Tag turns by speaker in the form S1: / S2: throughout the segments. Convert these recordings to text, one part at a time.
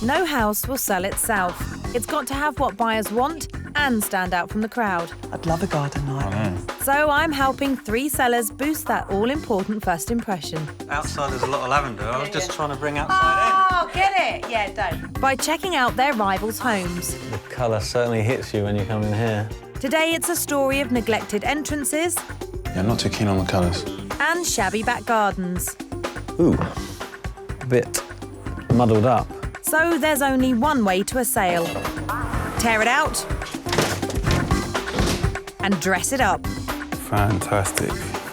S1: No house will sell itself. It's got to have what buyers want and stand out from the crowd.
S2: I'd love a garden like
S1: that. So I'm helping 3 sellers boost that all-important first impression.
S3: Outside there's a lot of lavender. I was just trying to bring outside
S4: Oh, get it? Yeah, don't.
S1: By checking out their rivals' homes.
S3: in. The colour certainly hits you when you come in here.
S1: Today it's a story of neglected entrances
S5: Yeah, I'm not too keen on the colours.
S1: and shabby back gardens.
S3: Ooh, a bit muddled up.
S1: So there's only one way to a sale. Tear it out and dress it up.
S5: Fantastic.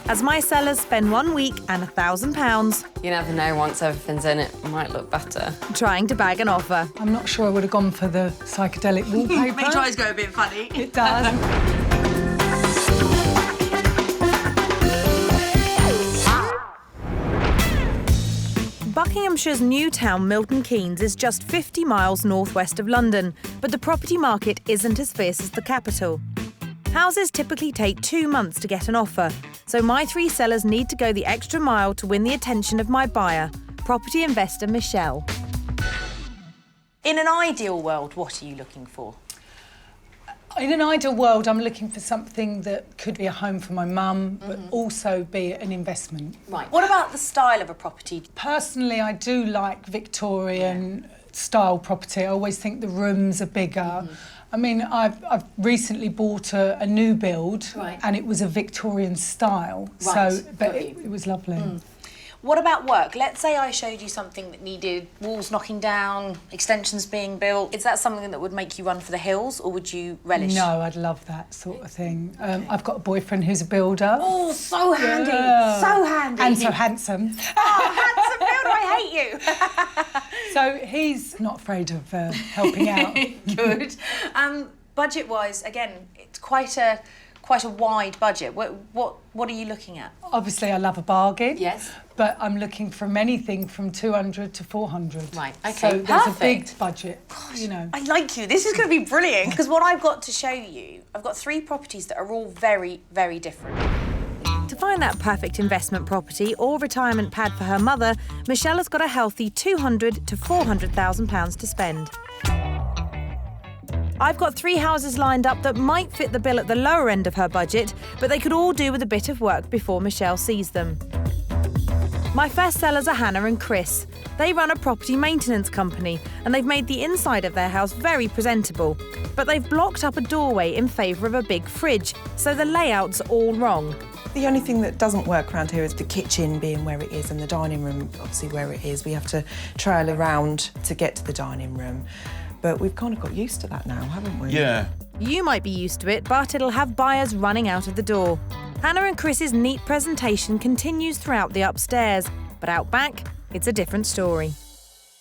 S1: As my sellers spend 1 week and £1,000
S6: You never know, once everything's in, it might look better.
S1: trying to bag an offer.
S2: I'm not sure I would have gone for the psychedelic wallpaper.
S4: It tries to go a bit funny.
S2: It does.
S1: Buckinghamshire's new town, Milton Keynes, is just 50 miles northwest of London, but the property market isn't as fierce as the capital. Houses typically take 2 months to get an offer, so my 3 sellers need to go the extra mile to win the attention of my buyer, property investor Michelle.
S4: In an ideal world, what are you looking for?
S2: In an ideal world, I'm looking for something that could be a home for my mum, but also be an investment.
S4: Right. What about the style of a property?
S2: Personally, I do like Victorian style property. I always think the rooms are bigger. I mean, I've recently bought a new build,
S4: Right.
S2: and it was a Victorian style.
S4: Right,
S2: So, but
S4: got
S2: it was lovely.
S4: What about work? Let's say I showed you something that needed walls knocking down, extensions being built. Is that something that would make you run for the hills, or would you relish?
S2: No, I'd love that sort of thing. I've got a boyfriend who's a builder.
S4: Oh, so handy.
S2: Yeah.
S4: So handy.
S2: And so handsome.
S4: Oh, handsome builder, I hate you.
S2: So he's not afraid of helping out.
S4: Good. Budget-wise, again, it's quite a wide budget. What are you looking at?
S2: Obviously, I love a bargain.
S4: Yes.
S2: But I'm looking from anything from 200 to 400.
S4: Right, okay,
S2: So there's a big
S4: perfect.
S2: budget, you know.
S4: I like you. This is going to be brilliant. Because what I've got to show you, I've got 3 properties that are all very, very different.
S1: To find that perfect investment property or retirement pad for her mother, Michelle has got a healthy £200,000 to £400,000 to spend. I've got 3 houses lined up that might fit the bill at the lower end of her budget, but they could all do with a bit of work before Michelle sees them. My first sellers are Hannah and Chris. They run a property maintenance company and they've made the inside of their house very presentable. But they've blocked up a doorway in favour of a big fridge, so the layout's all wrong.
S7: The only thing that doesn't work around here is the kitchen being where it is and the dining room obviously where it is. We have to trail around to get to the dining room. But we've kind of got used to that now, haven't we?
S5: Yeah.
S1: You might be used to it, but it'll have buyers running out of the door. Hannah and Chris's neat presentation continues throughout the upstairs, but out back, it's a different story.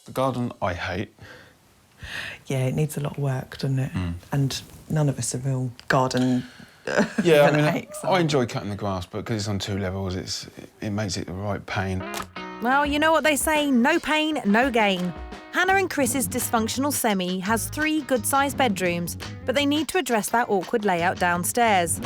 S5: The garden I hate.
S7: Yeah, it needs a lot of work, doesn't it? And none of us are real garden
S5: Yeah, I mean,
S7: fanatics,
S5: I enjoy cutting the grass, but because it's on 2 levels, it makes it the right pain.
S1: Well, you know what they say, no pain, no gain. Hannah and Chris's dysfunctional semi has 3 good-sized bedrooms, but they need to address that awkward layout downstairs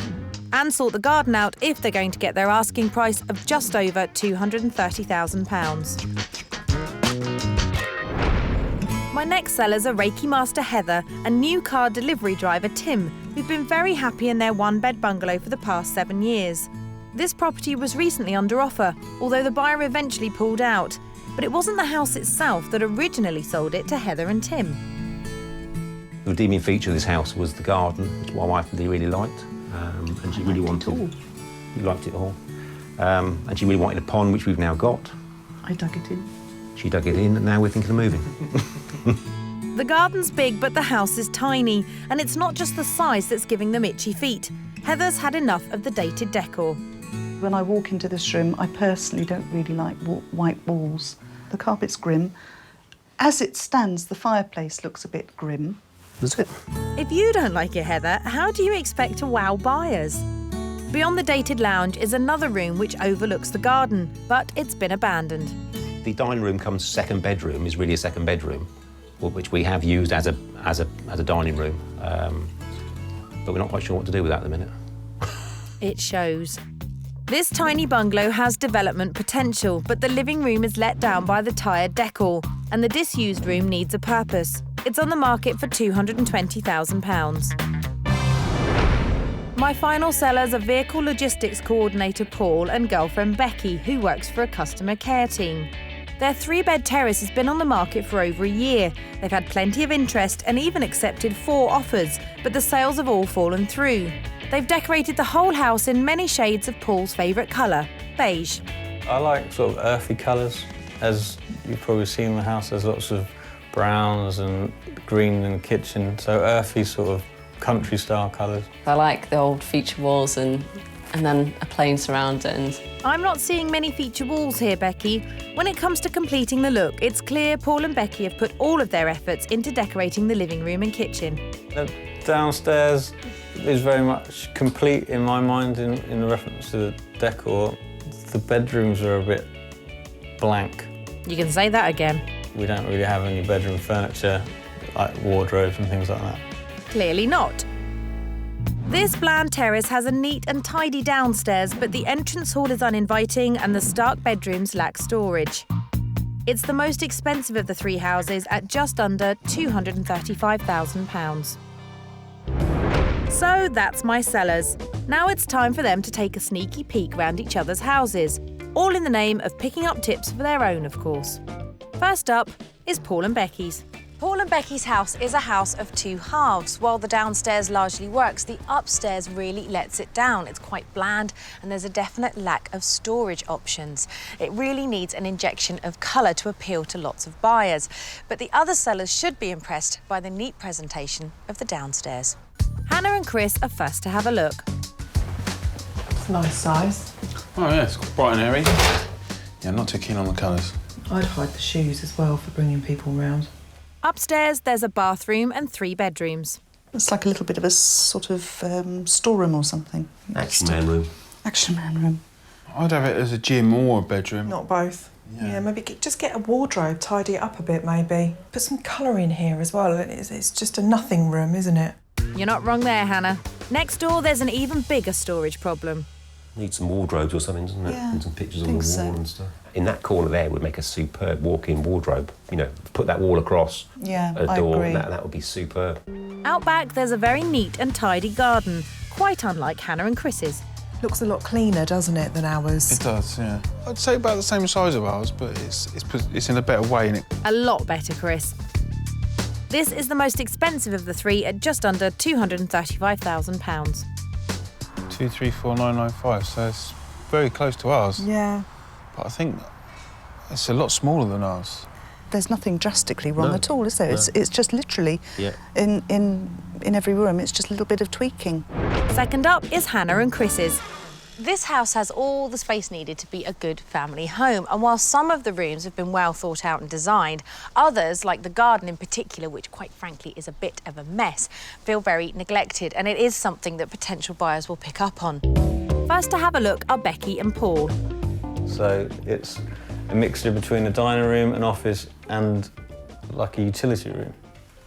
S1: and sort the garden out if they're going to get their asking price of just over £230,000. My next sellers are Reiki master Heather and new car delivery driver Tim, who've been very happy in their 1-bed bungalow for the past 7 years. This property was recently under offer, although the buyer eventually pulled out. But it wasn't the house itself that originally sold it to Heather and Tim.
S8: The redeeming feature of this house was the garden, which my wife really liked, and she really wanted. You liked it all, and she really wanted a pond, which we've now got.
S7: I dug it in.
S8: She dug it in, and now we're thinking of moving.
S1: The garden's big, but the house is tiny, and it's not just the size that's giving them itchy feet. Heather's had enough of the dated decor.
S9: When I walk into this room, I personally don't really like white walls. The carpet's grim. As it stands, the fireplace looks a bit grim.
S8: That's it.
S1: If you don't like it, Heather, how do you expect to wow buyers? Beyond the dated lounge is another room which overlooks the garden, but it's been abandoned.
S8: The dining room comes second bedroom, is really a second bedroom, which we have used as a dining room, but we're not quite sure what to do with that at the minute.
S1: It shows. This tiny bungalow has development potential, but the living room is let down by the tired decor. and the disused room needs a purpose. It's on the market for £220,000. My final sellers are vehicle logistics coordinator Paul and girlfriend Becki, who works for a customer care team. Their 3-bed terrace has been on the market for over a year. They've had plenty of interest and even accepted 4 offers, but the sales have all fallen through. They've decorated the whole house in many shades of Paul's favourite colour, beige.
S3: I like sort of earthy colours. As you've probably seen in the house, there's lots of browns and green in the kitchen, so earthy sort of country-style colours.
S6: I like the old feature walls and then a plain surroundings.
S1: I'm not seeing many feature walls here, Becki. When it comes to completing the look, it's clear Paul and Becki have put all of their efforts into decorating the living room and kitchen.
S3: The downstairs is very much complete in my mind in reference to the decor. The bedrooms are a bit blank.
S1: You can say that again.
S3: We don't really have any bedroom furniture, like wardrobes and things like that.
S1: Clearly not. This bland terrace has a neat and tidy downstairs, but the entrance hall is uninviting and the stark bedrooms lack storage. It's the most expensive of the 3 houses at just under £235,000. So that's my sellers. Now it's time for them to take a sneaky peek round each other's houses, all in the name of picking up tips for their own, of course. First up is Paul and Becki's.
S4: Paul and Becki's house is a house of 2 halves. While the downstairs largely works, the upstairs really lets it down. It's quite bland and there's a definite lack of storage options. It really needs an injection of colour to appeal to lots of buyers. But the other sellers should be impressed by the neat presentation of the downstairs.
S1: Hannah and Chris are first to have a look.
S7: It's a nice size.
S5: Oh yeah, it's bright and airy. Yeah, I'm not too keen on the colours.
S7: I'd hide the shoes as well for bringing people round.
S1: Upstairs, there's a bathroom and 3 bedrooms.
S9: It's like a little bit of a sort of storeroom or something.
S8: Action man room.
S9: Action man room.
S5: I'd have it as a gym or a bedroom.
S7: Not both.
S5: Yeah.
S7: Yeah, maybe just get a wardrobe, tidy it up a bit maybe. Put some colour in here as well. It's just a nothing room, isn't it?
S1: You're not wrong there, Hannah. Next door, there's an even bigger storage problem.
S8: Need some wardrobes or something, doesn't it?
S9: Yeah,
S8: And some pictures on the wall
S9: so.
S8: and stuff. In that corner there would make a superb walk-in wardrobe. You know, put that wall across
S9: Yeah,
S8: a
S9: I
S8: door,
S9: agree.
S8: that would be superb.
S1: Out back, there's a very neat and tidy garden, quite unlike Hannah and Chris's.
S7: Looks a lot cleaner, doesn't it, than ours?
S5: It does, yeah. I'd say about the same size of ours, but it's in a better way, innit?
S1: A lot better, Chris. This is the most expensive of the 3 at just under £235,000.
S5: 234995, so it's very close to ours.
S7: Yeah.
S5: But I think it's a lot smaller than ours.
S9: There's nothing drastically wrong
S8: No,
S9: at all, is there?
S8: no.
S9: It's just literally
S8: Yeah.
S9: in every room. It's just a little bit of tweaking.
S1: Second up is Hannah and Chris's.
S4: This house has all the space needed to be a good family home, and while some of the rooms have been well thought out and designed, others, like the garden in particular, which quite frankly is a bit of a mess, feel very neglected, and it is something that potential buyers will pick up on.
S1: First to have a look are Becki and Paul.
S3: So it's a mixture between a dining room, an office and like a utility room.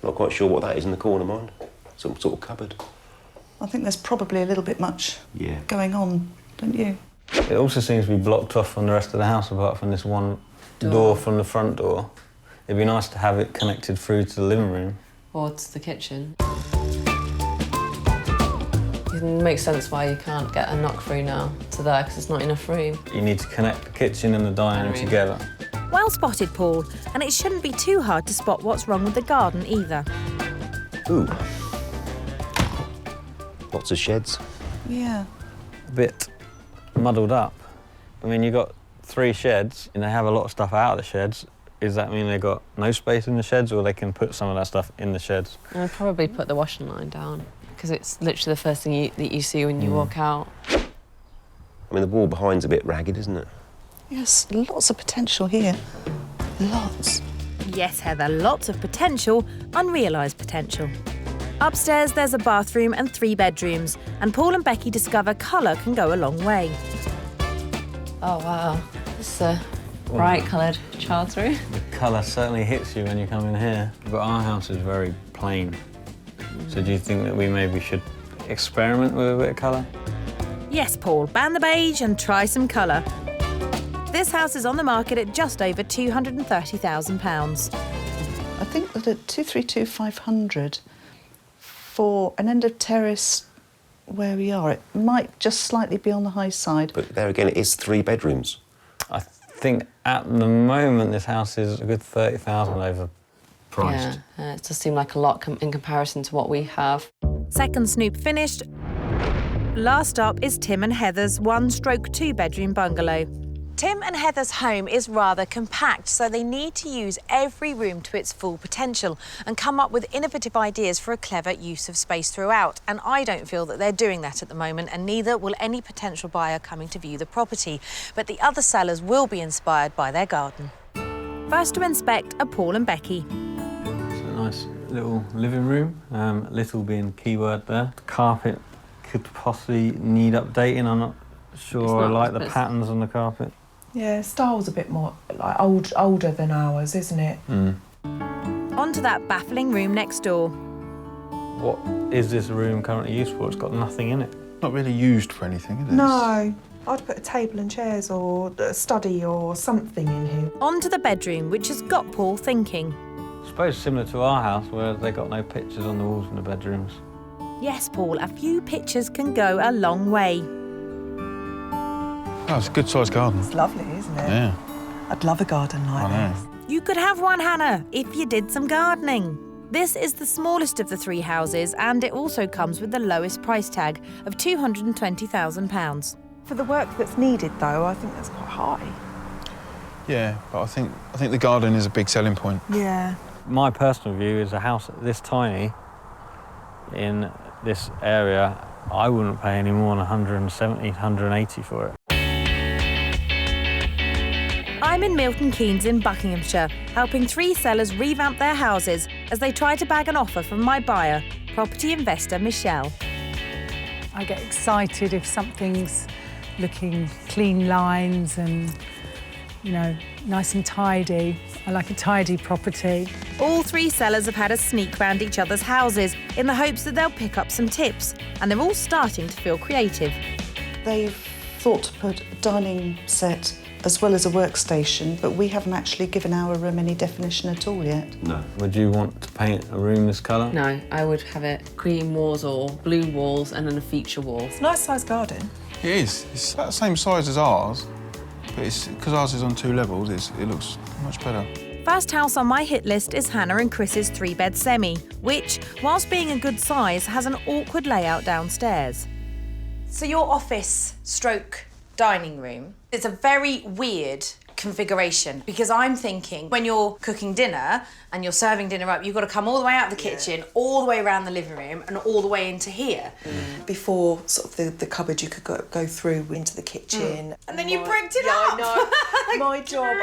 S8: Not quite sure what that is in the corner, mind. Some sort of cupboard.
S9: I think there's probably a little bit much
S8: Yeah.
S9: going on, don't you?
S3: It also seems to be blocked off from the rest of the house apart from this one door from the front door. It'd be nice to have it connected through to the living room.
S6: Or to the kitchen. It makes sense why you can't get a knock through now to there, because there's not enough room.
S3: You need to connect the kitchen and the dining room together.
S1: Well spotted, Paul, and it shouldn't be too hard to spot what's wrong with the garden either.
S8: Ooh. Lots of sheds.
S9: Yeah.
S3: A bit muddled up. I mean, you've got 3 sheds and they have a lot of stuff out of the sheds. Does that mean they've got no space in the sheds, or they can put some of that stuff in the sheds?
S6: I'd probably put the washing line down, because it's literally the first thing that you see when you walk out.
S8: I mean, the wall behind's a bit ragged, isn't it?
S9: Yes, lots of potential here. Lots.
S1: Yes, Heather, lots of potential, unrealised potential. Upstairs, there's a bathroom and 3 bedrooms, and Paul and Becki discover colour can go a long way.
S6: Oh, wow. This is a bright-coloured child's room.
S3: The colour certainly hits you when you come in here, but our house is very plain. So do you think that we maybe should experiment with a bit of colour?
S1: Yes, Paul, ban the beige and try some colour. This house is on the market at just over £230,000.
S9: I think that at 232,500 for an end of terrace where we are, it might just slightly be on the high side.
S10: But there again, it is 3 bedrooms.
S3: I think at the moment this house is a good 30,000 overpriced.
S6: Yeah, it does seem like a lot in comparison to what we have.
S1: Second snoop finished. Last up is Tim and Heather's 1/2 bedroom bungalow.
S4: Tim and Heather's home is rather compact, so they need to use every room to its full potential and come up with innovative ideas for a clever use of space throughout. And I don't feel that they're doing that at the moment, and neither will any potential buyer coming to view the property. But the other sellers will be inspired by their garden.
S1: First to inspect are Paul and Becki.
S3: It's a nice little living room, little being keyword there. The carpet could possibly need updating. I'm not sure I like the patterns on the carpet.
S7: Yeah, style's a bit more like older than ours, isn't it?
S1: On to that baffling room next door.
S3: What is this room currently used for? It's got nothing in it.
S5: Not really used for anything, is it?
S7: No, I'd put a table and chairs or a study or something in here.
S1: On to the bedroom, which has got Paul thinking.
S3: I suppose similar to our house, where they got no pictures on the walls in the bedrooms.
S1: Yes, Paul, a few pictures can go a long way.
S5: Oh, it's a good-sized garden.
S7: It's lovely, isn't it?
S5: Yeah.
S7: I'd love a garden like this.
S1: You could have one, Hannah, if you did some gardening. This is the smallest of the 3 houses, and it also comes with the lowest price tag of £220,000.
S7: For the work that's needed, though, I think that's quite high.
S5: Yeah, but I think the garden is a big selling point.
S7: Yeah.
S3: My personal view is a house this tiny in this area, I wouldn't pay any more than 170, 180 for it.
S1: I'm in Milton Keynes in Buckinghamshire, helping 3 sellers revamp their houses as they try to bag an offer from my buyer, property investor Michelle.
S2: I get excited if something's looking clean lines and, you know, nice and tidy. I like a tidy property.
S1: All 3 sellers have had a sneak round each other's houses in the hopes that they'll pick up some tips, and they're all starting to feel creative.
S9: They've thought to put a dining set as well as a workstation, but we haven't actually given our room any definition at all yet.
S10: No.
S3: Would you want to paint a room this colour?
S6: No, I would have it cream walls or blue walls and then a feature wall.
S7: It's a nice sized garden.
S5: It is. It's about the same size as ours, but it's because ours is on 2 levels, it looks much better.
S1: First house on my hit list is Hannah and Chris's 3-bed semi, which, whilst being a good size, has an awkward layout downstairs.
S4: So your office stroke dining room is a very weird configuration, because I'm thinking when you're cooking dinner and you're serving dinner up, you've got to come all the way out of the kitchen, all the way around the living room and all the way into here.
S7: Before sort of the cupboard, you could go through into the kitchen.
S4: And then you bricked it
S7: Yeah,
S4: up.
S7: I know. My job.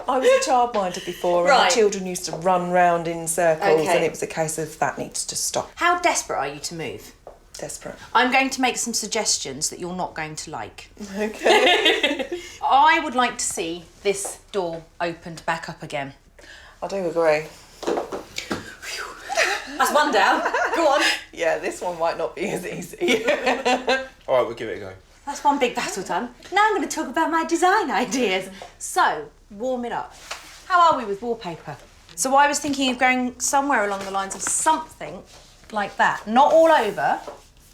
S7: I was a childminder before, and
S4: Right.
S7: the children used to run round in circles,
S4: Okay.
S7: and it was a case of that needs to stop.
S4: How desperate are you to move?
S7: Desperate.
S4: I'm going to make some suggestions that you're not going to like.
S7: Okay.
S4: I would like to see this door opened back up again.
S7: I do agree.
S4: That's one down. Go on.
S7: Yeah, this one might not be as easy.
S5: All right, we'll give it a go.
S4: That's one big battle done. Now I'm going to talk about my design ideas. So, warm it up. How are we with wallpaper? So I was thinking of going somewhere along the lines of something like that. Not all over.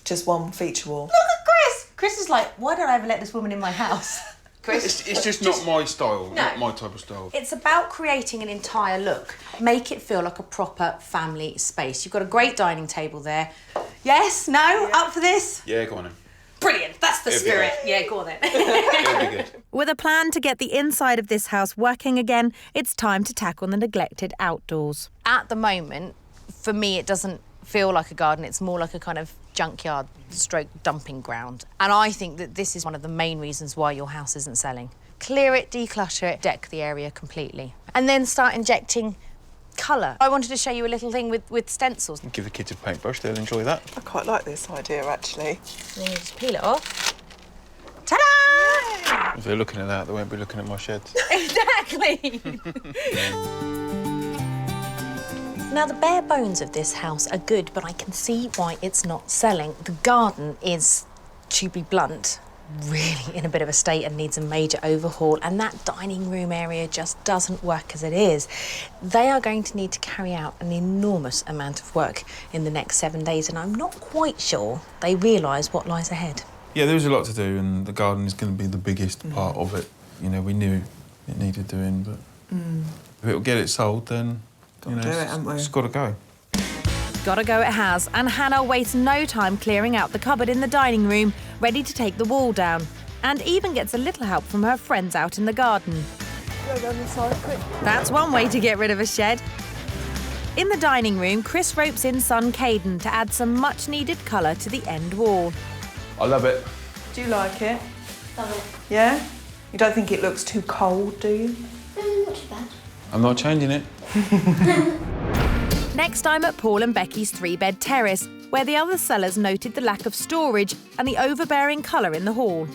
S7: Just one feature wall.
S4: Look at Chris! Chris is like, why don't I ever let this woman in my house? Chris.
S5: It's just not my style,
S4: No.
S5: not my type of style.
S4: It's about creating an entire look. Make it feel like a proper family space. You've got a great dining table there. Yes? No? Up for this?
S5: Yeah, go on then.
S4: Brilliant. That's the
S5: It'll be
S4: spirit.
S5: good.
S4: Yeah, go on then.
S5: It'll be good.
S1: With a plan to get the inside of this house working again, it's time to tackle the neglected outdoors.
S4: At the moment, for me, it doesn't feel like a garden. It's more like a kind of junkyard stroke dumping ground. And I think that this is one of the main reasons why your house isn't selling. Clear it, declutter it, deck the area completely. And then start injecting colour. I wanted to show you a little thing with stencils.
S5: Give the kids a paintbrush, they'll enjoy that.
S7: I quite like this idea, actually.
S4: And then you just peel it off. Ta-da!
S5: If they're looking at that, they won't be looking at my sheds.
S4: Exactly! Now, the bare bones of this house are good, but I can see why it's not selling. The garden is, to be blunt, really in a bit of a state and needs a major overhaul, and that dining room area just doesn't work as it is. They are going to need to carry out an enormous amount of work in the next 7 days, and I'm not quite sure they realise what lies ahead.
S5: Yeah, there is a lot to do, and the garden is going to be the biggest part of it. You know, we knew it needed doing, but if it'll get it sold, then it's got to go.
S1: Gotta go it has, and Hannah wastes no time clearing out the cupboard in the dining room, ready to take the wall down, and even gets a little help from her friends out in the garden.
S7: Go down this side, quick.
S1: That's one way to get rid of a shed. In the dining room, Chris ropes in son Caden to add some much-needed colour to the end wall.
S5: I love it.
S7: Do you like it?
S6: Love it.
S7: Yeah? You don't think it looks too cold, do you?
S6: Not too bad.
S5: I'm not changing it.
S1: Next, I'm at Paul and Becky's 3-bed terrace, where the other sellers noted the lack of storage and the overbearing colour in the hall.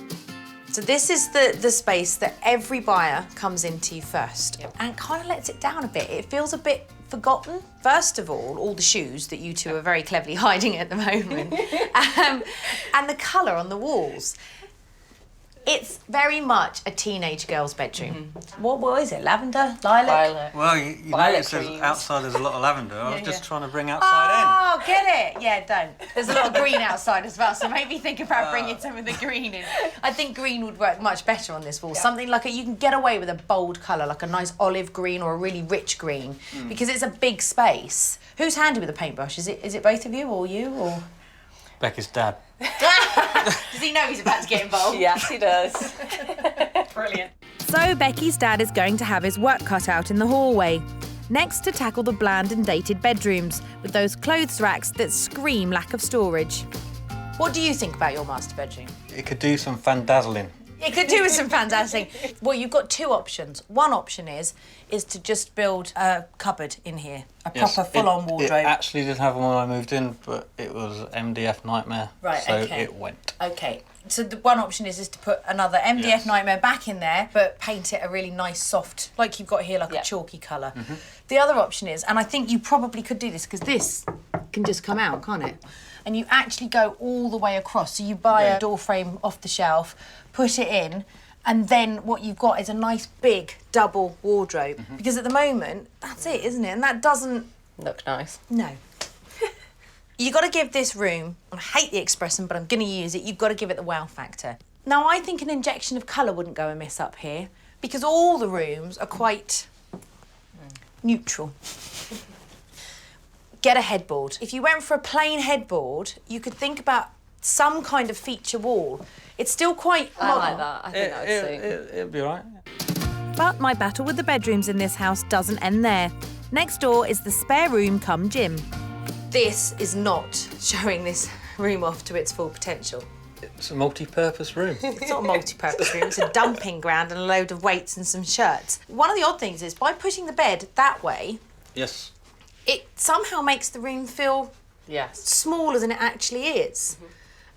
S4: So this is the space that every buyer comes into first and kind of lets it down a bit. It feels a bit forgotten. First of all the shoes that you two are very cleverly hiding at the moment, and the colour on the walls. It's very much a teenage girl's bedroom. What is it? Lavender? Lilac?
S6: Violet.
S3: Well, you notice outside there's a lot of lavender. I was just trying to bring outside
S4: Oh, get it? Yeah, don't. There's a lot of green outside as well, so maybe think about bringing some of the green in. I think green would work much better on this wall. Something like you can get away with a bold colour, like a nice olive green or a really rich green, because it's a big space. Who's handy with a paintbrush? Is it both of you or you or?
S3: Becky's dad.
S4: Does he know he's about to get involved?
S6: Yes, he does.
S4: Brilliant.
S1: So Becky's dad is going to have his work cut out in the hallway. Next, to tackle the bland and dated bedrooms, with those clothes racks that scream lack of storage.
S4: What do you think about your master bedroom?
S3: It could do some fandazzling.
S4: It could do with some fantastic. Well, you've got two options. One option is to just build a cupboard in here, a proper full-on wardrobe.
S3: It actually did have one when I moved in, but it was MDF nightmare.
S4: Right,
S3: so
S4: okay.
S3: it went.
S4: Okay. So the one option is to put another MDF nightmare back in there, but paint it a really nice soft, like you've got here, like a chalky colour. The other option is, and I think you probably could do this, because this can just come out, can't it? And you actually go all the way across. So you buy a door frame off the shelf, put it in, and then what you've got is a nice big double wardrobe. Because at the moment, that's it, isn't it? And that doesn't
S6: Look nice.
S4: No. You've got to give this room, I hate the expression, but I'm going to use it, you've got to give it the wow factor. Now, I think an injection of colour wouldn't go amiss up here, because all the rooms are quite neutral. Get a headboard. If you went for a plain headboard, you could think about some kind of feature wall. It's still quite
S6: I like that. I think that would suit.
S3: It'll be all right.
S1: But my battle with the bedrooms in this house doesn't end there. Next door is the spare room cum gym.
S4: This is not showing this room off to its full potential.
S3: It's a multi-purpose room.
S4: It's not a multi-purpose room, it's a dumping ground and a load of weights and some shirts. One of the odd things is, by putting the bed that way,
S3: Yes.
S4: it somehow makes the room feel smaller than it actually is.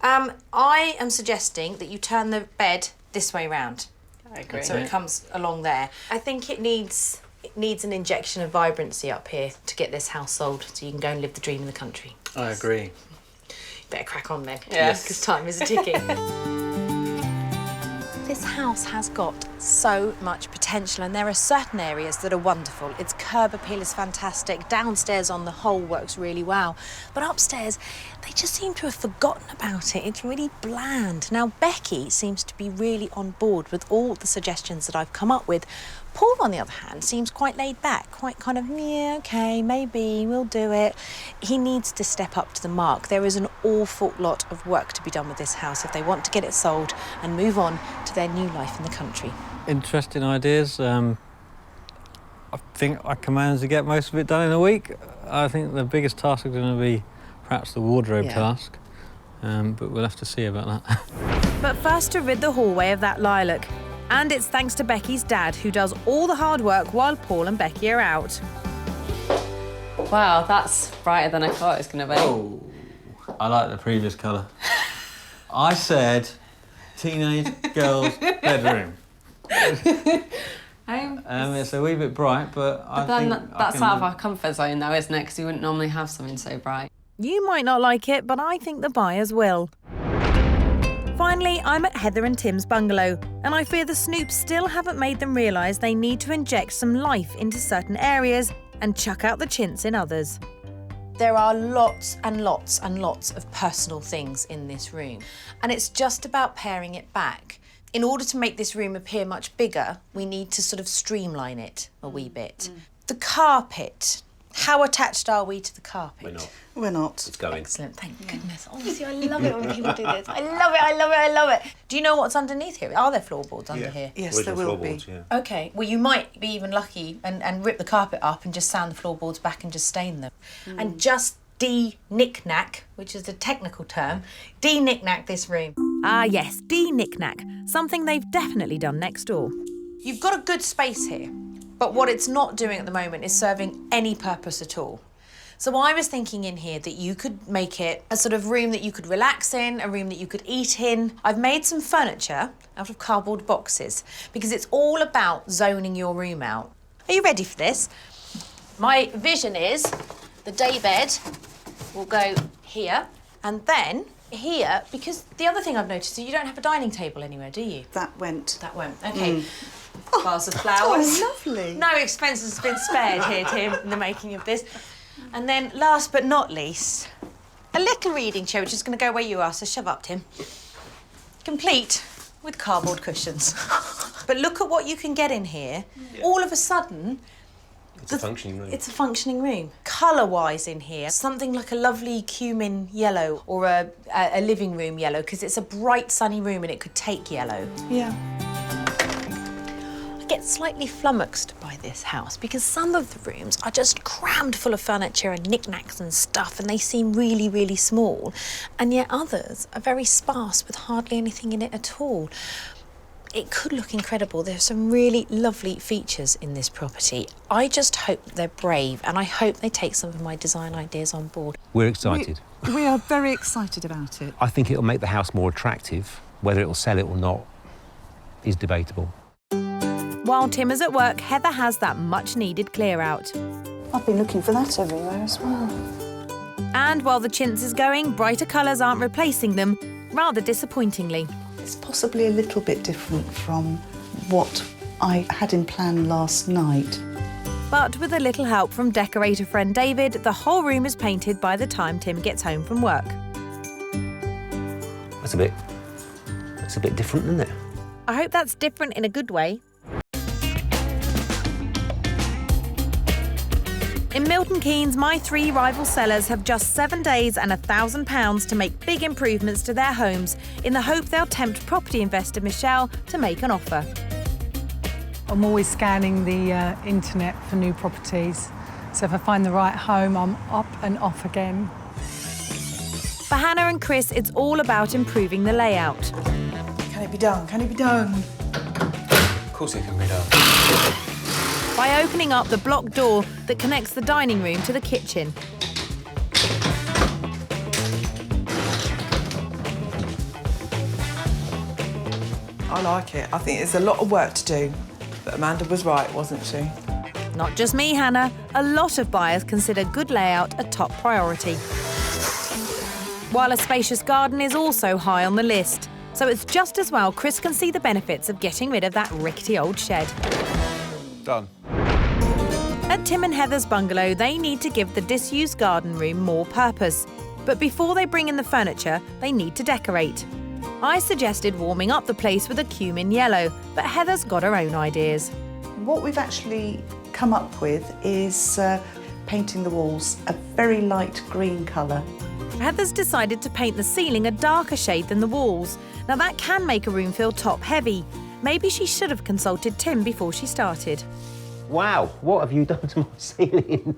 S4: I am suggesting that you turn the bed this way round.
S6: I agree.
S4: So it comes along there. I think it needs an injection of vibrancy up here to get this house sold, so you can go and live the dream in the country.
S3: I agree.
S4: Better crack on then.
S6: Yes.
S4: Because time is ticking. This house has got so much potential, and there are certain areas that are wonderful. Its curb appeal is fantastic. Downstairs on the whole works really well. But upstairs, they just seem to have forgotten about it. It's really bland. Now, Becki seems to be really on board with all the suggestions that I've come up with. Paul, on the other hand, seems quite laid back, quite kind of, yeah, OK, maybe, we'll do it. He needs to step up to the mark. There is an awful lot of work to be done with this house if they want to get it sold and move on to their new life in the country.
S3: Interesting ideas. I think I can manage to get most of it done in a week. I think the biggest task is going to be perhaps the wardrobe task, but we'll have to see about that.
S1: But first, to rid the hallway of that lilac. And it's thanks to Becky's dad, who does all the hard work while Paul and Becki are out.
S6: Wow, that's brighter than I thought it was going to be.
S3: Oh, I like the previous colour. I said teenage girl's bedroom. It's a wee bit bright, but I think
S6: that's out of our comfort zone, though, isn't it? Because we wouldn't normally have something so bright.
S1: You might not like it, but I think the buyers will. Finally, I'm at Heather and Tim's bungalow, and I fear the Snoops still haven't made them realise they need to inject some life into certain areas and chuck out the chintz in others.
S4: There are lots and lots and lots of personal things in this room, and it's just about paring it back. In order to make this room appear much bigger, we need to sort of streamline it a wee bit. The carpet. How attached are we to the carpet?
S8: We're not.
S9: We're not.
S8: It's going.
S4: Excellent, thank goodness. Honestly, I love it when people do this. I love it, I love it, I love it. Do you know what's underneath here? Are there floorboards under here?
S9: Yes, there will be.
S8: Yeah.
S4: Okay, well, you might be even lucky and rip the carpet up and just sand the floorboards back and just stain them. And just de-knick-knack, which is the technical term, de-knick-knack this room.
S1: Ah yes, de-knick-knack, something they've definitely done next door.
S4: You've got a good space here, but what it's not doing at the moment is serving any purpose at all. So I was thinking in here that you could make it a sort of room that you could relax in, a room that you could eat in. I've made some furniture out of cardboard boxes because it's all about zoning your room out. Are you ready for this? My vision is the day bed will go here and then here, because the other thing I've noticed is you don't have a dining table anywhere, do you?
S9: That went.
S4: That won't. Okay. Vase of flowers.
S9: Oh, lovely.
S4: No expense has been spared here, Tim, in the making of this. And then, last but not least, a little reading chair, which is going to go where you are, so shove up, Tim. Complete with cardboard cushions. But look at what you can get in here. Yeah. All of a sudden...
S8: It's a functioning room.
S4: It's a functioning room. Colour-wise in here, something like a lovely cumin yellow or a living room yellow, because it's a bright, sunny room and it could take yellow.
S9: Yeah.
S4: I get slightly flummoxed by this house because some of the rooms are just crammed full of furniture and knickknacks and stuff, and they seem really, really small. And yet others are very sparse with hardly anything in it at all. It could look incredible. There's some really lovely features in this property. I just hope they're brave, and I hope they take some of my design ideas on board.
S8: We're excited.
S9: We are very excited about it.
S8: I think it'll make the house more attractive. Whether it'll sell it or not is debatable.
S1: While Tim is at work, Heather has that much-needed clear-out.
S9: I've been looking for that everywhere as well.
S1: And while the chintz is going, brighter colours aren't replacing them, rather disappointingly.
S9: It's possibly a little bit different from what I had in plan last night.
S1: But with a little help from decorator friend David, the whole room is painted by the time Tim gets home from work.
S8: That's a bit different, isn't it?
S1: I hope that's different in a good way. In Milton Keynes, my 3 rival sellers have just 7 days and £1,000 to make big improvements to their homes in the hope they'll tempt property investor Michelle to make an offer.
S2: I'm always scanning the internet for new properties. So if I find the right home, I'm up and off again.
S1: For Hannah and Chris, it's all about improving the layout.
S7: Can it be done? Can it be done?
S5: Of course it can be done.
S1: By opening up the block door that connects the dining room to the kitchen.
S7: I like it. I think there's a lot of work to do. But Amanda was right, wasn't she?
S1: Not just me, Hannah. A lot of buyers consider good layout a top priority. While a spacious garden is also high on the list. So it's just as well Chris can see the benefits of getting rid of that rickety old shed.
S5: Done.
S1: At Tim and Heather's bungalow, they need to give the disused garden room more purpose. But before they bring in the furniture, they need to decorate. I suggested warming up the place with a cumin yellow, but Heather's got her own ideas.
S9: What we've actually come up with is painting the walls a very light green colour.
S1: Heather's decided to paint the ceiling a darker shade than the walls. Now that can make a room feel top-heavy. Maybe she should have consulted Tim before she started.
S8: Wow, what have you done to my ceiling?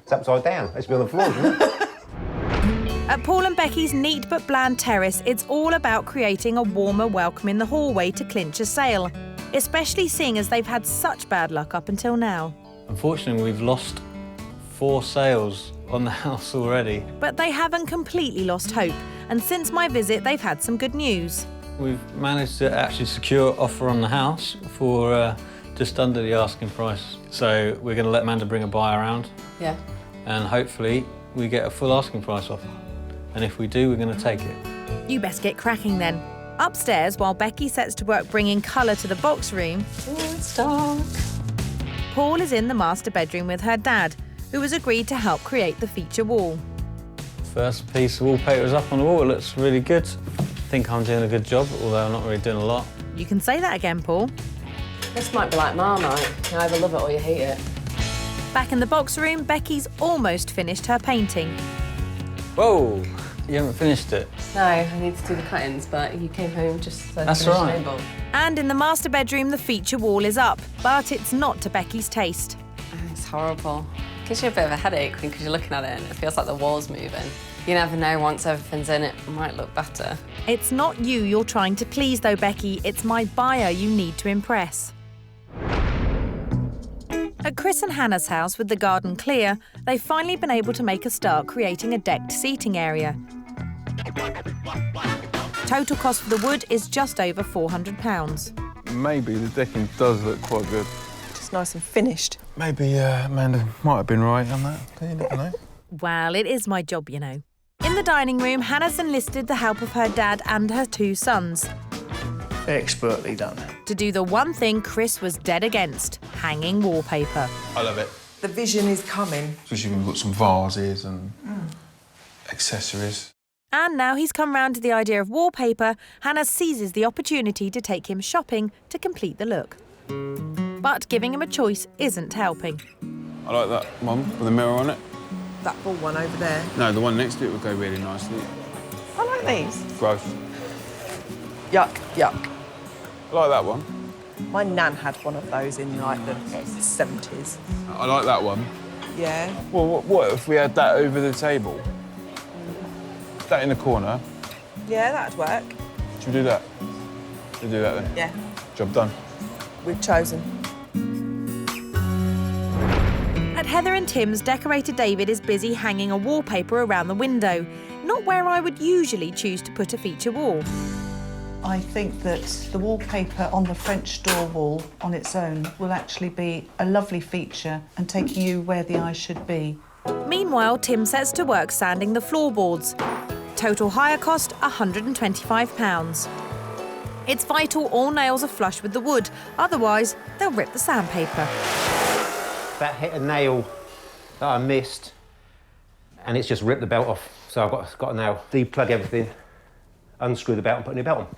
S8: It's upside down. It should be on the floor, isn't it?
S1: At Paul and Becki's neat but bland terrace, it's all about creating a warmer welcome in the hallway to clinch a sale, especially seeing as they've had such bad luck up until now.
S3: Unfortunately, we've lost 4 sales on the house already.
S1: But they haven't completely lost hope, and since my visit, they've had some good news.
S3: We've managed to actually secure an offer on the house for just under the asking price. So we're going to let Amanda bring a buyer around.
S4: Yeah.
S3: And hopefully we get a full asking price offer. And if we do, we're going to take it.
S1: You best get cracking then. Upstairs, while Becki sets to work bringing colour to the box room,
S6: it's dark.
S1: Paul is in the master bedroom with her dad, who has agreed to help create the feature wall.
S3: First piece of wallpaper is up on the wall. It looks really good. I think I'm doing a good job, although I'm not really doing a lot.
S1: You can say that again, Paul.
S6: This might be like Marmite. You either love it or you hate it.
S1: Back in the box room, Becki's almost finished her painting.
S3: Whoa, you haven't finished it.
S6: No, I need to do the cuttings, but you came home just so
S3: That's
S6: to finish
S3: right.
S6: the table.
S1: And in the master bedroom, the feature wall is up, but it's not to Becki's taste.
S6: Oh, it's horrible. Gives you a bit of a headache because you're looking at it and it feels like the wall's moving. You never know, once everything's in, it might look better.
S1: It's not you you're trying to please though, Becki. It's my buyer you need to impress. At Chris and Hannah's house with the garden clear, they've finally been able to make a start creating a decked seating area. Total cost for the wood is just over £400.
S5: Maybe the decking does look quite good.
S7: Just nice and finished.
S5: Maybe Amanda might have been right on that. You never know.
S1: Well, it is my job, you know. In the dining room, Hannah's enlisted the help of her dad and her 2 sons
S11: Expertly done.
S1: to do the one thing Chris was dead against, hanging wallpaper.
S5: I love it.
S7: The vision is coming.
S5: Especially when we've got some vases and accessories.
S1: And now he's come round to the idea of wallpaper, Hannah seizes the opportunity to take him shopping to complete the look. But giving him a choice isn't helping.
S5: I like that one with the mirror on it.
S7: That ball one over there.
S5: No, the one next to it would go really nicely.
S7: I like these.
S5: Gross.
S7: Yuck, yuck.
S5: I like that one.
S7: My nan had one of those in like the 70s.
S5: I like that one.
S7: Yeah.
S5: Well, what if we had that over the table? That in the corner.
S7: Yeah, that'd work.
S5: Should we do that? We'll do that then.
S7: Yeah.
S5: Job done.
S7: We've chosen.
S1: At Heather and Tim's, decorator David is busy hanging a wallpaper around the window, not where I would usually choose to put a feature wall.
S9: I think that the wallpaper on the French door wall on its own will actually be a lovely feature and taking you where the eye should be.
S1: Meanwhile, Tim sets to work sanding the floorboards. Total hire cost £125. It's vital all nails are flush with the wood, otherwise they'll rip the sandpaper.
S8: That hit a nail that I missed, and it's just ripped the belt off. So I've got to now deplug everything, unscrew the belt and put a new belt on.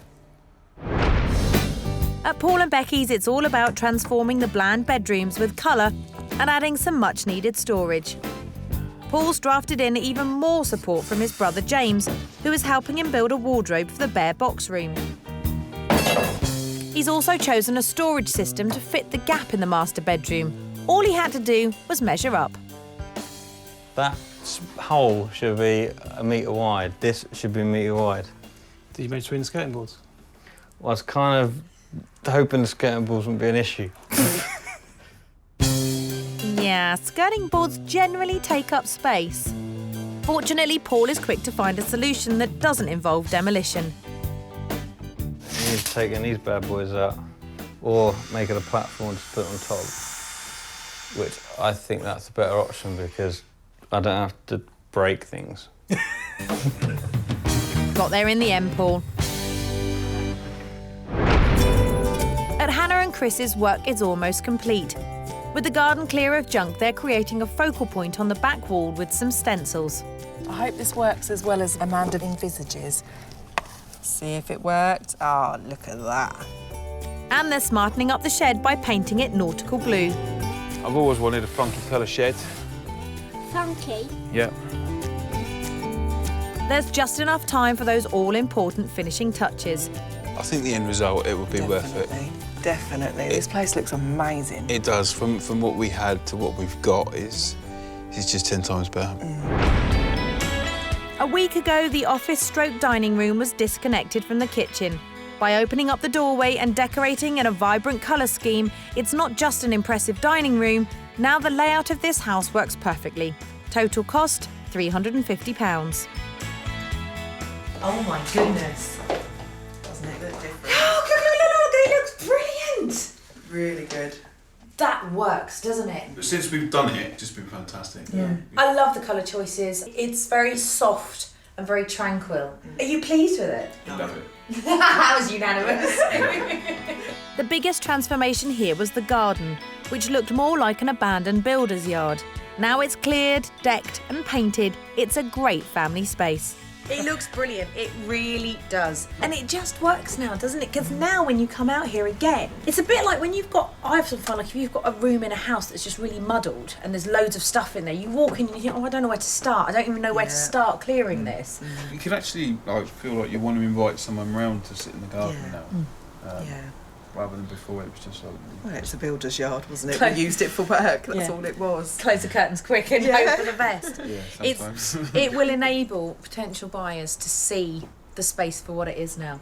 S1: At Paul and Becki's, it's all about transforming the bland bedrooms with colour and adding some much-needed storage. Paul's drafted in even more support from his brother James, who is helping him build a wardrobe for the bare box room. He's also chosen a storage system to fit the gap in the master bedroom. All he had to do was measure up.
S3: That hole should be 1 metre wide. This should be 1 metre wide.
S11: Did you measure between the skirting boards?
S3: Well, I was kind of hoping the skirting boards wouldn't be an issue.
S1: Yeah, skirting boards generally take up space. Fortunately, Paul is quick to find a solution that doesn't involve demolition.
S3: He's taking these bad boys out, or making a platform to put on top, which I think that's a better option because I don't have to break things.
S1: Got there in the end, Paul. At Hannah and Chris's, work is almost complete. With the garden clear of junk, they're creating a focal point on the back wall with some stencils.
S7: I hope this works as well as Amanda envisages. See if it worked. Oh, look at that.
S1: And they're smartening up the shed by painting it nautical blue.
S5: I've always wanted a funky colour shed.
S12: Funky?
S5: Yeah.
S1: There's just enough time for those all-important finishing touches.
S5: I think the end result, it would be worth it.
S7: Definitely. This place looks amazing.
S5: It does. From what we had to what we've got, it's just 10 times better.
S1: A week ago, the office-stroke dining room was disconnected from the kitchen. By opening up the doorway and decorating in a vibrant colour scheme, it's not just an impressive dining room. Now the layout of this house works perfectly. Total cost, £350.
S7: Oh my goodness. Doesn't it look different?
S4: Look, it looks brilliant.
S7: Really good.
S4: That works, doesn't it?
S5: Since we've done it, it's just been fantastic.
S7: Yeah.
S4: I love the colour choices. It's very soft and very tranquil. Are you pleased with it?
S5: Love it.
S4: That was unanimous.
S1: The biggest transformation here was the garden, which looked more like an abandoned builder's yard. Now it's cleared, decked and painted. It's a great family space.
S4: It looks brilliant, it really does. And it just works now, doesn't it? Because now when you come out here again, it's a bit like when you've got, I often find like if you've got a room in a house that's just really muddled and there's loads of stuff in there, you walk in and you think, oh, I don't know where to start. I don't even know where to start clearing this.
S5: You can actually feel like you want to invite someone round to sit in the garden now. Rather than before it was just like...
S7: Well, it was a builder's yard, wasn't it? We used it for work, that's all it was.
S4: Close the curtains quick and hope for the best.
S5: Yeah, sometimes.
S4: It will enable potential buyers to see the space for what it is now.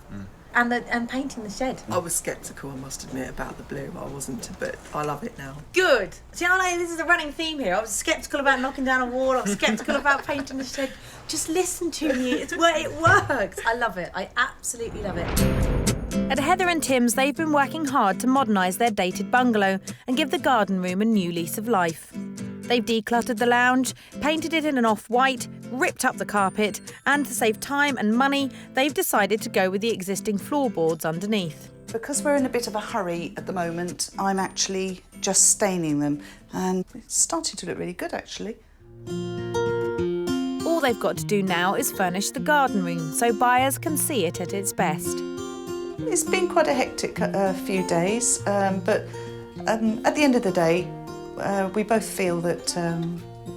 S4: And painting the shed.
S7: I was sceptical, I must admit, about the blue. I wasn't, but I love it now.
S4: Good. See how this is a running theme here. I was sceptical about knocking down a wall. I was sceptical about painting the shed. Just listen to me. It works. I love it. I absolutely love it.
S1: At Heather and Tim's, they've been working hard to modernise their dated bungalow and give the garden room a new lease of life. They've decluttered the lounge, painted it in an off-white, ripped up the carpet, and to save time and money, they've decided to go with the existing floorboards underneath.
S9: Because we're in a bit of a hurry at the moment, I'm actually just staining them, and it's starting to look really good, actually.
S1: All they've got to do now is furnish the garden room so buyers can see it at its best.
S9: It's been quite a hectic few days, but at the end of the day, we both feel that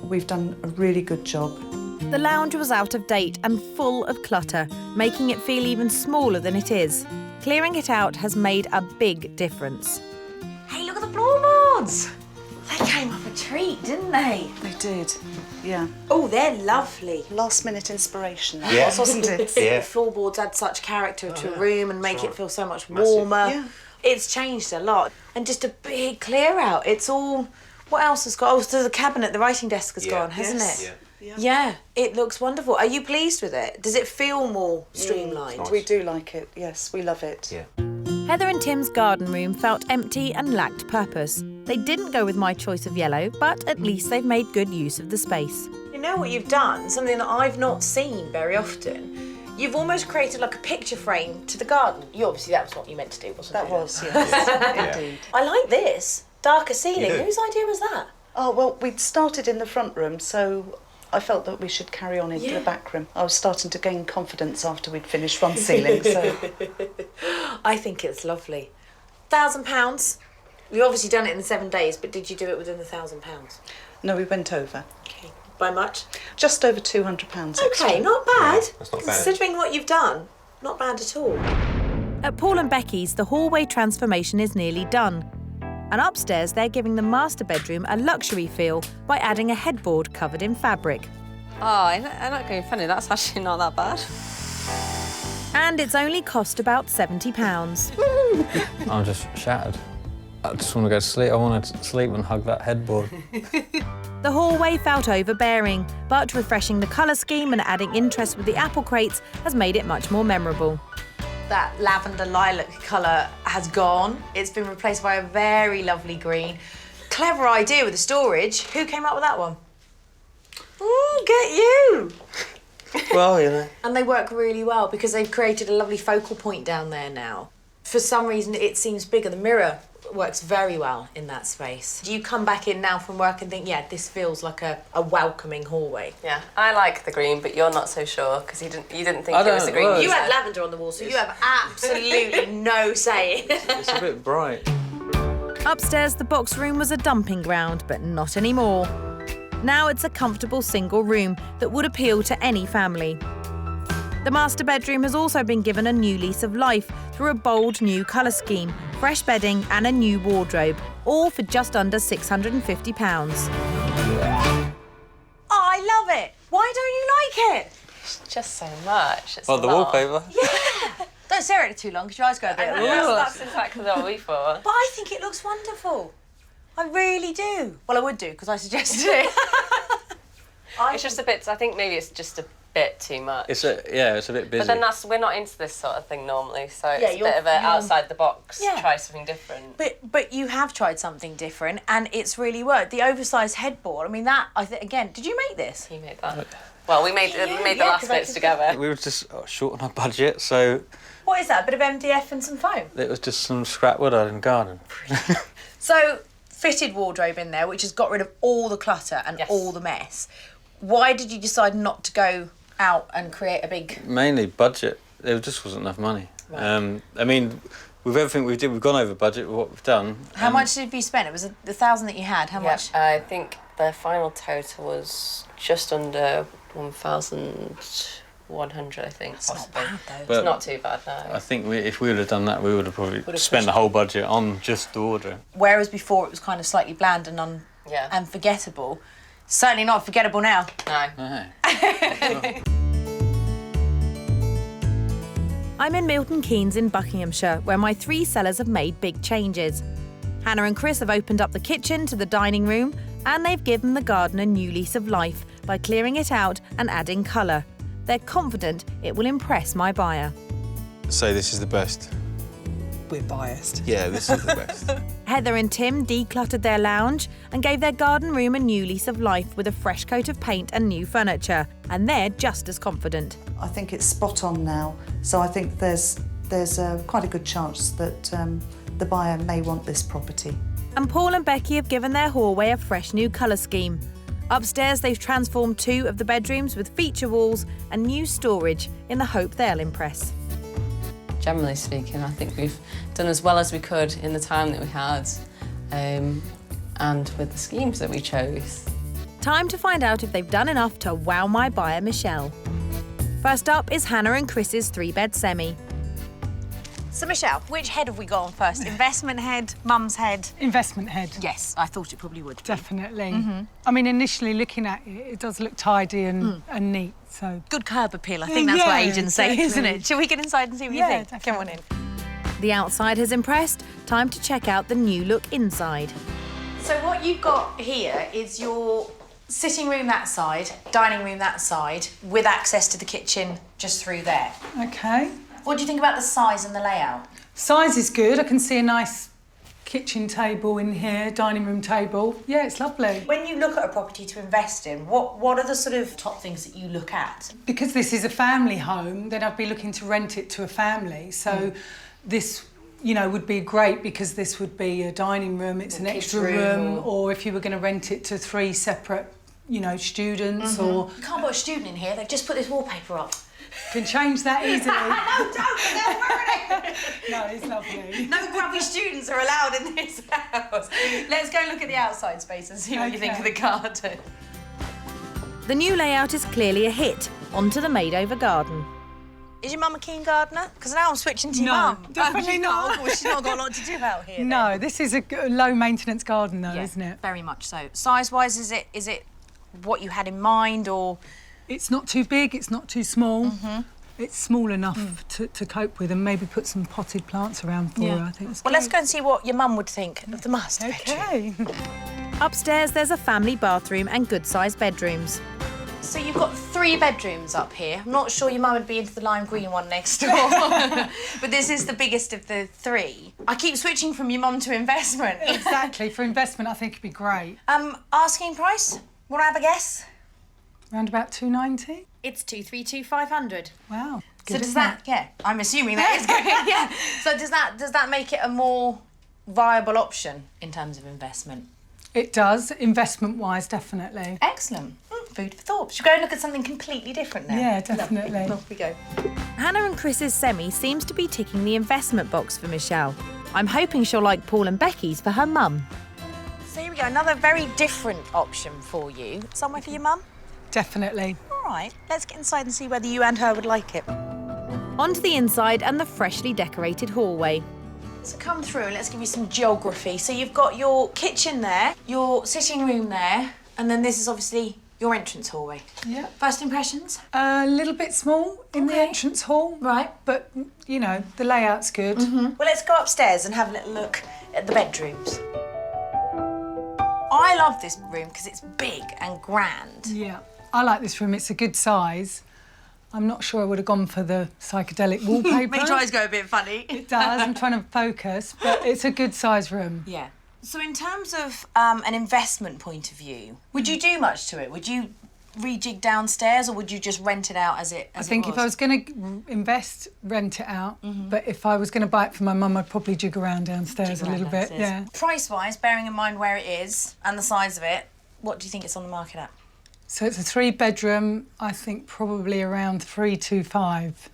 S9: we've done a really good job.
S1: The lounge was out of date and full of clutter, making it feel even smaller than it is. Clearing it out has made a big difference.
S4: Hey, look at the floorboards! They came up a treat, didn't they?
S9: They did, yeah.
S4: Oh, they're lovely.
S9: Last minute inspiration.
S10: Yeah.
S4: Wasn't it?
S10: Yeah.
S4: The floorboards add such character to a room and make it feel so much warmer.
S9: Yeah.
S4: It's changed a lot. And just a big clear out. It's all... What else has got? Oh, so the cabinet, the writing desk has gone, hasn't it? Yeah, it looks wonderful. Are you pleased with it? Does it feel more streamlined?
S10: Nice.
S9: We do like it, yes, we love it.
S10: Yeah.
S1: Heather and Tim's garden room felt empty and lacked purpose. They didn't go with my choice of yellow, but at least they've made good use of the space.
S4: You know what you've done? Something that I've not seen very often. You've almost created like a picture frame to the garden. That was what you meant to do, wasn't it?
S9: That was, yes, indeed.
S4: I like this. Darker ceiling. Whose idea was that?
S9: Oh, well, we'd started in the front room, so I felt that we should carry on into the back room. I was starting to gain confidence after we'd finished one ceiling, so...
S4: I think it's lovely. £1,000. You've obviously done it in 7 days, but did you do it within the £1,000?
S9: No, we went over.
S4: Okay. By much?
S9: Just over £200 extra.
S4: Okay, not bad.
S10: Yeah, that's not bad.
S4: Considering what you've done, not bad at all.
S1: At Paul and Becki's, the hallway transformation is nearly done. And upstairs, they're giving the master bedroom a luxury feel by adding a headboard covered in fabric.
S6: Oh, I'm not going funny. That's actually not that bad.
S1: And it's only cost about £70.
S3: I'm just shattered. I just want to go to sleep. I want to sleep and hug that headboard.
S1: The hallway felt overbearing, but refreshing the colour scheme and adding interest with the apple crates has made it much more memorable.
S4: That lavender lilac colour has gone. It's been replaced by a very lovely green. Clever idea with the storage. Who came up with that one? Ooh, get you!
S10: Well, you know.
S4: And they work really well because they've created a lovely focal point down there now. For some reason, it seems bigger. The mirror works very well in that space. Do you come back in now from work and think, yeah, this feels like a welcoming hallway?
S6: Yeah, I like the green, but you're not so sure because you didn't think it was the green.
S4: You had lavender on the wall, so you have absolutely no say.
S3: It's a bit bright.
S1: Upstairs, the box room was a dumping ground, but not anymore. Now it's a comfortable single room that would appeal to any family. The master bedroom has also been given a new lease of life through a bold new colour scheme, fresh bedding and a new wardrobe, all for just under £650.
S4: I love it. Why don't you like it?
S6: It's just so much. It's
S3: Oh,
S6: a
S3: the
S6: lot.
S3: wallpaper?
S4: Yeah. Don't stare at it too long because your eyes go a bit.
S6: That's exactly what we thought.
S4: But I think it looks wonderful. I really do. Well, I would do because I suggested it.
S6: It's just a bit. I think maybe it's just a bit too much.
S3: It's a bit busy.
S6: But then we're not into this sort of thing normally, so it's
S4: Yeah,
S6: a bit of an outside the box, try something different.
S4: But you have tried something different, and it's really worked. The oversized headboard. I mean, that again. Did you make this?
S6: He made that. Well, we made the last bits together.
S3: We were just short on our budget, so
S4: What is that? A bit of MDF and some foam?
S3: it was just some scrap wood out in the garden.
S4: So, fitted wardrobe in there, which has got rid of all the clutter and all the mess. Why did you decide not to go out and create a big...
S3: Mainly budget. There just wasn't enough money.
S4: Right.
S3: I mean, with everything we did, we've gone over budget with what we've done.
S4: How much did you spend? It was the 1,000 that you had. How much?
S6: I think the final total was just under 1,100, I think.
S4: That's not bad, though.
S3: But
S6: it's not too bad, no.
S3: I think if we would have done that, we would have probably spent the whole budget on just the wardrobe.
S4: Whereas before it was kind of slightly bland and unforgettable. Certainly not forgettable now.
S6: No.
S1: I'm in Milton Keynes in Buckinghamshire, where my 3 sellers have made big changes. Hannah and Chris have opened up the kitchen to the dining room, and they've given the garden a new lease of life by clearing it out and adding colour. They're confident it will impress my buyer.
S5: Say this is the best.
S7: We're biased.
S5: Yeah, this is the best.
S1: Heather and Tim decluttered their lounge and gave their garden room a new lease of life with a fresh coat of paint and new furniture, and they're just as confident.
S9: I think it's spot on now, so I think there's quite a good chance that the buyer may want this property.
S1: And Paul and Becki have given their hallway a fresh new colour scheme. Upstairs, they've transformed 2 of the bedrooms with feature walls and new storage in the hope they'll impress.
S6: Generally speaking, I think we've done as well as we could in the time that we had, and with the schemes that we chose.
S1: Time to find out if they've done enough to wow my buyer, Michelle. First up is Hannah and Chris's 3-bed semi.
S4: So, Michelle, which head have we got on first? Investment head, mum's head?
S2: Investment head.
S4: Yes, I thought it probably would.
S2: Definitely. I mean, initially looking at it, it does look tidy and neat, so...
S4: Good curb appeal, I think that's what agents say, isn't it? Shall we get inside and see what you think?
S2: Definitely.
S4: Come on in.
S1: The outside has impressed. Time to check out the new look inside.
S4: So what you've got here is your sitting room that side, dining room that side, with access to the kitchen just through there.
S2: OK.
S4: What do you think about the size and the layout?
S2: Size is good. I can see a nice kitchen table in here, dining room table. Yeah, it's lovely.
S4: When you look at a property to invest in, what are the sort of top things that you look at?
S2: Because this is a family home, then I'd be looking to rent it to a family. So this, you know, would be great because this would be a dining room, it's an extra room, or if you were going to rent it to 3 separate, you know, students or...
S4: You can't put a student in here, they've just put this wallpaper up.
S2: Can change that easily.
S4: No, don't, they're wearing it.
S2: No, it's lovely.
S4: No grubby students are allowed in this house. Let's go look at the outside space and see what you think of the garden.
S1: The new layout is clearly a hit. Onto the made-over garden.
S4: Is your mum a keen gardener? Because now I'm switching to your mum.
S2: Definitely not.
S4: Oh, she's not got a lot to do out here.
S2: No, this is a low-maintenance garden though, isn't it?
S4: Very much so. Size-wise, is it what you had in mind, or...?
S2: It's not too big, it's not too small. It's small enough to cope with, and maybe put some potted plants around for her, I think.
S4: Well, let's go and see what your mum would think of the master bedroom.
S2: OK.
S1: Upstairs, there's a family bathroom and good-sized bedrooms.
S4: So you've got 3 bedrooms up here. I'm not sure your mum would be into the lime green one next door. But this is the biggest of the 3. I keep switching from your mum to investment.
S2: Exactly, for investment I think it'd be great.
S4: Asking price? Want to have a guess?
S2: Around about 290?
S1: It's 232,500.
S2: Wow.
S4: So does that, I'm assuming that is good, yeah. So does that make it a more viable option in terms of investment?
S2: It does, investment-wise, definitely.
S4: Excellent. Food for thought. Should we go and look at something completely different now?
S2: Yeah, definitely.
S4: Off we go.
S1: Hannah and Chris's semi seems to be ticking the investment box for Michelle. I'm hoping she'll like Paul and Becki's for her mum.
S4: So here we go, another very different option for you. Somewhere for your mum?
S2: Definitely.
S4: All right, let's get inside and see whether you and her would like it.
S1: Onto the inside and the freshly decorated hallway.
S4: So come through and let's give you some geography. So you've got your kitchen there, your sitting room there, and then this is obviously your entrance hallway.
S2: Yeah.
S4: First impressions?
S2: A little bit small in the entrance hall.
S4: Right.
S2: But, you know, the layout's good.
S4: Well, let's go upstairs and have a little look at the bedrooms. I love this room because it's big and grand.
S2: Yeah. I like this room, it's a good size. I'm not sure I would have gone for the psychedelic wallpaper.
S4: Make your eyes go a bit funny.
S2: It does. I'm trying to focus, but it's a good size room.
S4: Yeah. So in terms of an investment point of view, would you do much to it? Would you rejig downstairs, or would you just rent it out as it?
S2: I think if I was going to invest, rent it out. But if I was going to buy it for my mum, I'd probably jig around downstairs a little bit. Yeah.
S4: Price-wise, bearing in mind where it is and the size of it, what do you think it's on the market at?
S2: So it's a 3-bedroom. I think probably around 325.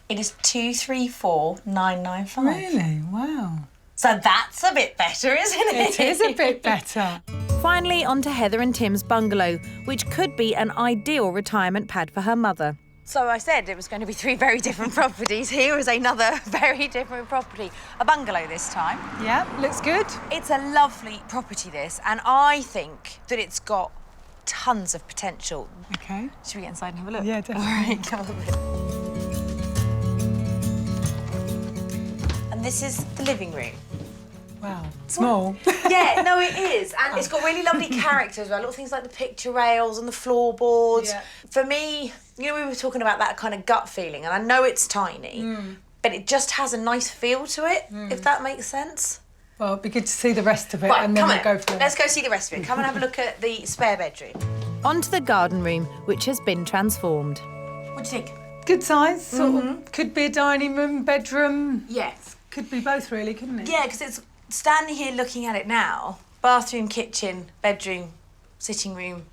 S4: It is 234,995.
S2: Really? Wow.
S4: So that's a bit better, isn't it?
S2: It is a bit better.
S1: Finally, on to Heather and Tim's bungalow, which could be an ideal retirement pad for her mother.
S4: So I said it was going to be 3 very different properties. Here is another very different property. A bungalow this time.
S2: Yeah, looks good.
S4: It's a lovely property, this, and I think that it's got tons of potential.
S2: OK.
S4: Should we get inside and have a look?
S2: Yeah, definitely.
S4: All right, come on. And this is the living room.
S2: Wow. Small.
S4: Yeah, no, it is. And it's got really lovely character as well. Little things like the picture rails and the floorboards.
S2: Yeah.
S4: For me, you know, we were talking about that kind of gut feeling, and I know it's tiny, but it just has a nice feel to it, if that makes sense.
S2: Well, it'd be good to see the rest of it,
S4: Right,
S2: and then
S4: come
S2: we'll
S4: on.
S2: go for it.
S4: Let's go see the rest of it. Come and have a look at the spare bedroom.
S1: On to the garden room, which has been transformed.
S4: What do you think?
S2: Good size, sort of. Could be a dining room, bedroom.
S4: Yes.
S2: Could be both, really, couldn't it?
S4: Yeah, because it's standing here looking at it now. Bathroom, kitchen, bedroom, sitting room,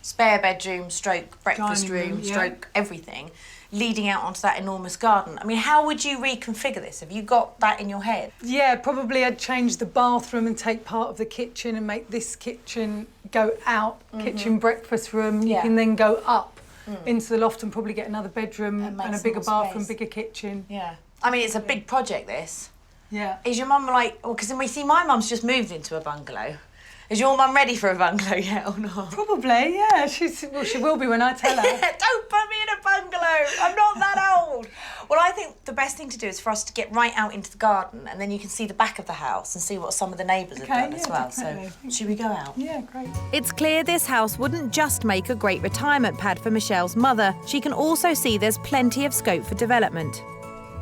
S4: spare bedroom, stroke, breakfast
S2: Dining room,
S4: room,
S2: yeah.
S4: stroke, everything, leading out onto that enormous garden. I mean, how would you reconfigure this? Have you got that in your head?
S2: Yeah, probably I'd change the bathroom and take part of the kitchen and make this kitchen go out, kitchen, breakfast room. You
S4: Yeah.
S2: can then go up into the loft and probably get another bedroom
S4: And make
S2: and a
S4: some
S2: bigger
S4: more
S2: bathroom,
S4: space.
S2: bigger kitchen.
S4: Yeah. I mean, it's a big project, this.
S2: Yeah.
S4: Is your mum like... Well, because we see my mum's just moved into a bungalow. Is your mum ready for a bungalow yet or not?
S2: Probably, yeah. She will be when I tell her.
S4: Don't put me in a bungalow. I'm not that old. Well, I think the best thing to do is for us to get right out into the garden, and then you can see the back of the house and see what some of the neighbours have done as well.
S2: definitely.
S4: So, should we go out?
S2: Yeah, great.
S1: It's clear this house wouldn't just make a great retirement pad for Michelle's mother. She can also see there's plenty of scope for development.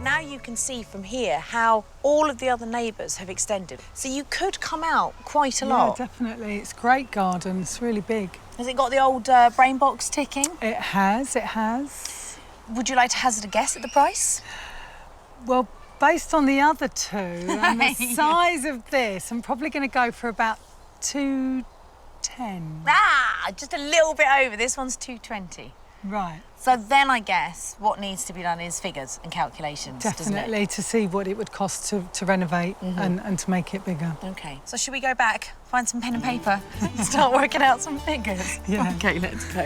S4: Now you can see from here how all of the other neighbours have extended. So you could come out quite a lot.
S2: Yeah, definitely. It's a great garden. It's really big.
S4: Has it got the old brain box ticking?
S2: It has, it has.
S4: Would you like to hazard a guess at the price?
S2: Well, based on the other two and the size of this, I'm probably going to go for about 210.
S4: Ah, just a little bit over. This one's 220.
S2: Right.
S4: So then I guess what needs to be done is figures and calculations, doesn't
S2: Definitely, to see what it would cost to renovate and to make it bigger.
S4: it? Okay. So should we go back, find some pen and paper, start working out some figures?
S2: Yeah.
S4: Okay, let's go.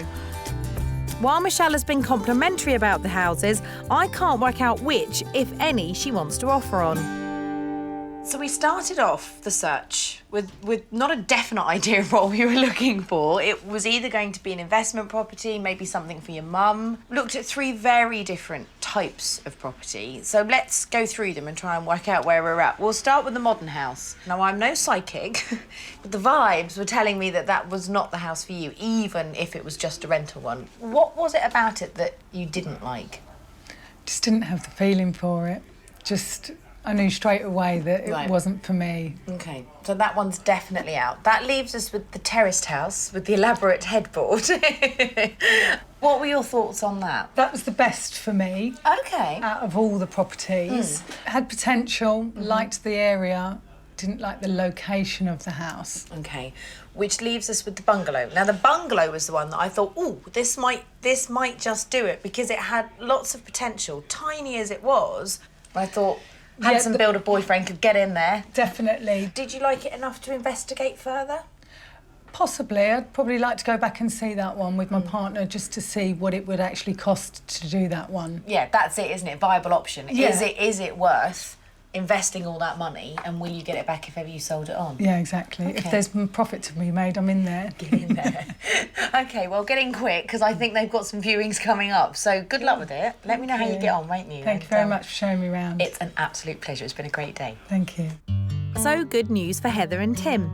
S1: While Michelle has been complimentary about the houses, I can't work out which, if any, she wants to offer on.
S4: So we started off the search with not a definite idea of what we were looking for. It was either going to be an investment property, maybe something for your mum. Looked at 3 very different types of property. So let's go through them and try and work out where we're at. We'll start with the modern house. Now, I'm no psychic, but the vibes were telling me that that was not the house for you, even if it was just a rental one. What was it about it that you didn't like?
S2: Just didn't have the feeling for it. I knew straight away that it wasn't for me.
S4: Okay, so that one's definitely out. That leaves us with the terraced house with the elaborate headboard. What were your thoughts on that?
S2: That was the best for me.
S4: Okay.
S2: Out of all the properties. Had potential, liked the area, didn't like the location of the house.
S4: Okay, which leaves us with the bungalow. Now, the bungalow was the one that I thought, oh, this might just do it, because it had lots of potential. Tiny as it was, I thought... Handsome builder boyfriend could get in there.
S2: Definitely.
S4: Did you like it enough to investigate further?
S2: Possibly. I'd probably like to go back and see that one with my partner just to see what it would actually cost to do that one.
S4: Yeah, that's it, isn't it? Viable option.
S2: Yeah.
S4: Is it worth investing all that money, and will you get it back if ever you sold it on?
S2: Yeah, exactly.
S4: Okay.
S2: If there's profit to be made, I'm in there.
S4: Get in there. Okay, well, get in quick, because I think they've got some viewings coming up. So good luck with it. Let me know how you get on, won't you?
S2: Thank you very much for showing me around.
S4: It's an absolute pleasure. It's been a great day.
S2: Thank you.
S1: So good news for Heather and Tim.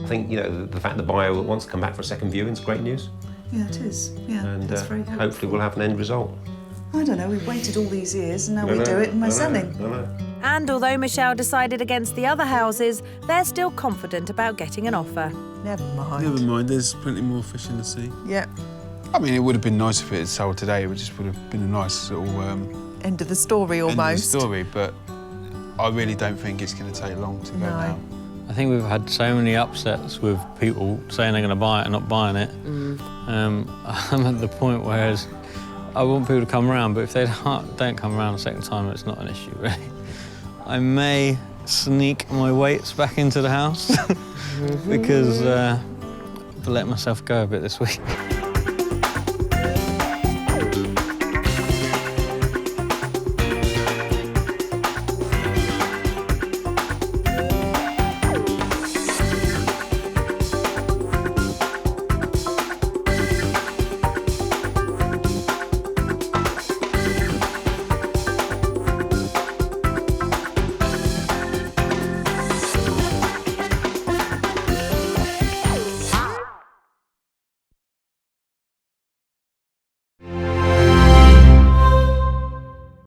S8: I think, the fact the buyer wants to come back for a second viewing is great news.
S9: Yeah, it is. Yeah,
S8: And
S9: that's very good.
S8: hopefully we'll have an end result.
S9: I don't know, we've waited all these years and now we do it and we're selling.
S1: And although Michelle decided against the other houses, they're still confident about getting an offer.
S7: Never mind.
S5: Never mind, there's plenty more fish in the sea.
S7: Yeah.
S5: I mean, it would have been nice if it had sold today. It just would have been a nice little
S7: end of the story almost.
S5: end of the story, but I really don't think it's going to take long to go now.
S3: I think we've had so many upsets with people saying they're going to buy it and not buying it. I'm at the point where I want people to come around, but if they don't come around a second time, it's not an issue, really. I may sneak my weights back into the house because I've let myself go a bit this week.